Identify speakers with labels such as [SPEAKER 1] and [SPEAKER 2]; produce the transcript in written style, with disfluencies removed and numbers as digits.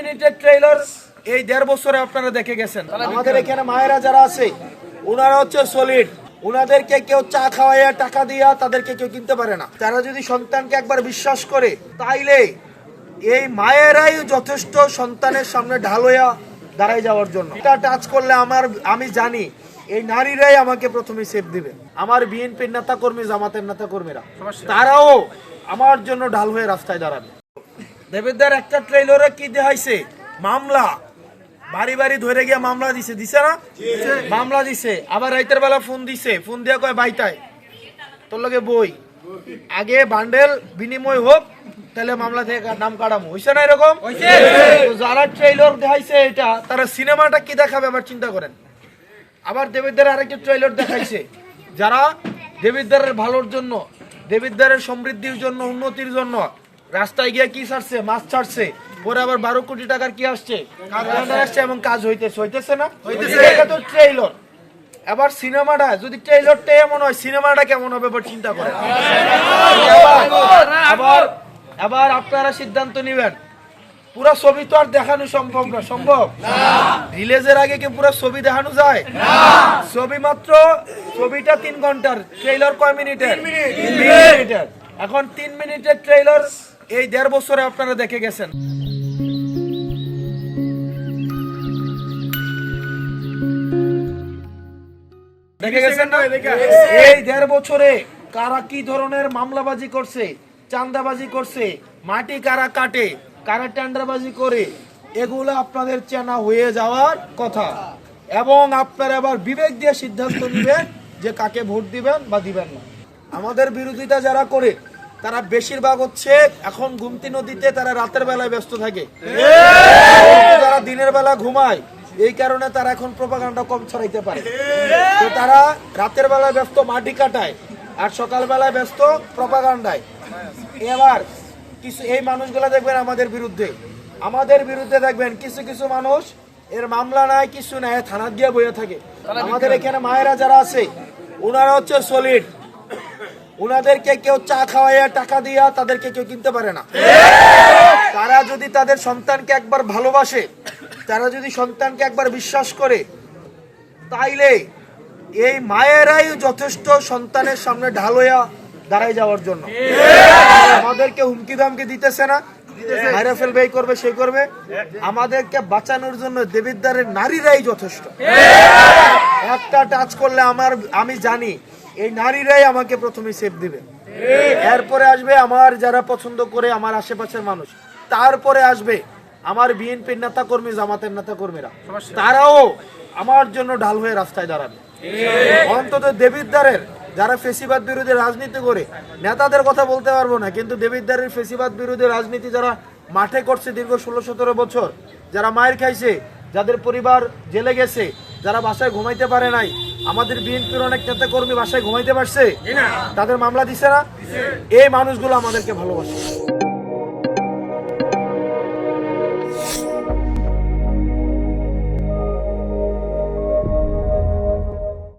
[SPEAKER 1] মিনিটের ট্রেলার এই 1.5 বছরে আপনারা দেখে গেছেন। আমাদের এখানে মায়েরা যারা আছে ওনারা হচ্ছে সলিড, ওনাদেরকে কেউ চা খাওয়াইয়া টাকা দিয়া তাদেরকে কেউ কিনতে পারে না। তারা যদি সন্তানকে একবার বিশ্বাস করে তাইলে এই মায়েরাই যথেষ্ট সন্তানের সামনে ঢাল হইয়া দাঁড়াই যাওয়ার জন্য। এটা টাচ করলে আমি জানি এই নারীরাই আমাকে প্রথমে সেফ দিবে। আমার বিএনপির নেতা কর্মী, জামাতের নেতা কর্মীরা তারাও আমার জন্য ঢাল হয়ে রাস্তায় দাঁড়াবে। দেবেদার একটা ট্রেলারে কি দেখাইছে, মামলা বাড়ি বাড়ি ধরে গিয়া মামলা দিছে না, মামলা দিছে। আবার রাইতের বেলা ফোন দিছে, ফোন দিয়া কয় বাইতাই তোর লগে বই, আগে বান্ডেল বিনিময় হোক তাহলে মামলা থেকে নাম কাটামো। হইছে না এরকম? যারা ট্রেলার দেখাইছে এটা তারা সিনেমাটা কি দেখাবে আবার চিন্তা করেন। আবার দেবিদ্দারের আরেকটা ট্রেলার দেখাইছে, যারা দেবিদ্দারের ভালোর জন্য, দেবিদ্দারের সমৃদ্ধির জন্য, উন্নতির জন্য রাস্তায় গিয়ে কি ছাড়ছে, মাছ ছাড়ছে, পরে আবার 12 কোটি টাকার কি আসছে, আসছে এবং কাজ হইতেছে না, এটা তো ট্রেলার। এবার সিনেমাটা যদি ট্রেলারটা এমন হয়, সিনেমাটা কেমন হবে এবার চিন্তা করেন। আবার আপনারা সিদ্ধান্ত নিবেন। পুরা ছবি তো আর দেখানো সম্ভব না, সম্ভব রিলিজের আগে কি পুরা ছবি দেখানো যায়? ছবি মাত্র, ছবিটা 3 ঘন্টার, ট্রেলার কয় মিনিটের? 3 মিনিটের। এখন 3 মিনিটের ট্রেলার এই 1.5 বছরে আপনারা দেখে গেছেন। দেখে গেছেন না? এই 1.5 বছরে কারা কি ধরনের মামলাবাজি করছে, চাঁদাবাজি করছে, মাটি কারা কাটে, কারা টেন্ডারবাজি করে, এগুলো আপনাদের চেনা হয়ে যাওয়ার কথা। এবং আপনারা আবার বিবেক দিয়ে সিদ্ধান্ত নেবেন যে কাকে ভোট দিবেন বা দিবেন না। আমাদের বিরোধিতা যারা করে তারা বেশিরভাগ হচ্ছে এখন গুমতি নদীতে, তারা রাতের বেলায় ব্যস্ত থাকে, তারা দিনের বেলা ঘুমায়, এই কারণে তারা এখন প্রোপাগান্ডা কম ছড়াইতে পারে। তো তারা রাতের বেলায় ব্যস্ত মাটি কাটায় আর সকাল বেলায় ব্যস্ত প্রোপাগান্ডায়। এবার কিছু এই মানুষগুলা দেখবেন আমাদের বিরুদ্ধে দেখবেন কিছু কিছু মানুষ এর মামলা নাই, কিছু নাই, থানা দিয়ে বইয়া থাকে। আমাদের এখানে মায়েরা যারা আছে ওনারা হচ্ছে সলিড, ওনাদেরকে কেউ চা খাওয়াইয়া টাকা দিয়া তাদেরকে কেউ কিনতে পারে না। তারা যদি তাদের সন্তানকে একবার ভালোবাসে, তারা যদি সন্তানকে একবার বিশ্বাস করে তাইলে এই মায়েরাই যথেষ্ট সন্তানের সামনে ঢাল হইয়া দাঁড়াই যাওয়ার জন্য। আমাদেরকে হুমকি ধামকি দিতেছে না, মাইরা ফেলবে, এই করবে, সেই করবে। আমাদেরকে বাঁচানোর জন্য দেবিদ্দারের নারীরাই যথেষ্ট। একটা টাচ করলে আমি জানি এই নারীরাই আমাকে প্রথমে সেফ দিবে। এরপরে আসবে আমার যারা পছন্দ করে আমার আশেপাশের মানুষ, তারপরে আসবে আমার বিএনপির নেতা কর্মী, জামাতের নেতা কর্মীরা, তারাও আমার জন্য ঢাল হয়ে রাস্তায় দাঁড়াবে। অন্তত দেবিদ্দারের যারা ফেসিবাদ বিরোধী রাজনীতি করে, নেতাদের কথা বলতে পারবো না, কিন্তু দেবিদ্দারের ফেসিবাদ বিরোধী রাজনীতি যারা মাঠে করছে দীর্ঘ 16-17 বছর, যারা মায়ের খাইছে, যাদের পরিবার জেলে গেছে, যারা বাসায় ঘুমাইতে পারে নাই, আমাদের বিএনপির অনেক নেতা কর্মী বাসায় ঘুমাইতে পারছে, তাদের মামলা দিছে না, এই মানুষগুলো আমাদেরকে ভালোবাসে।